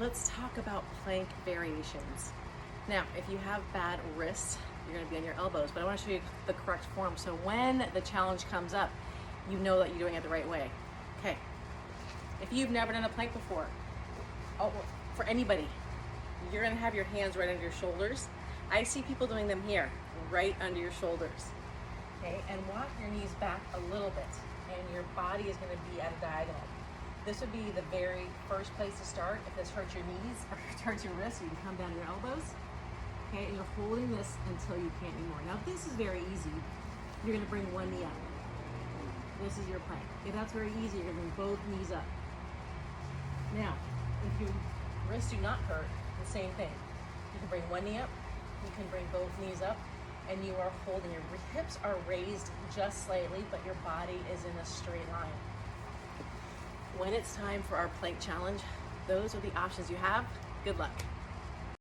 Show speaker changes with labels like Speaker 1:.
Speaker 1: let's talk about plank variations. Now, if you have bad wrists, you're gonna be on your elbows, but I wanna show you the correct form. So when the challenge comes up, you know that you're doing it the right way. Okay, if you've never done a plank before, for anybody, you're gonna have your hands right under your shoulders. I see people doing them here, right under your shoulders. Okay, and walk your knees back a little bit, and your body is gonna be at a diagonal. This would be the very first place to start. If this hurts your knees or hurts your wrists, you can come down to your elbows. Okay, and you're holding this until you can't anymore. Now, this is very easy. You're gonna bring one knee up. This is your plank. If that's very easy, you're gonna bring both knees up. Now, if your wrists do not hurt, the same thing. You can bring one knee up, you can bring both knees up, and you are holding. Your hips are raised just slightly, but your body is in a straight line. When it's time for our plank challenge, those are the options you have. Good luck.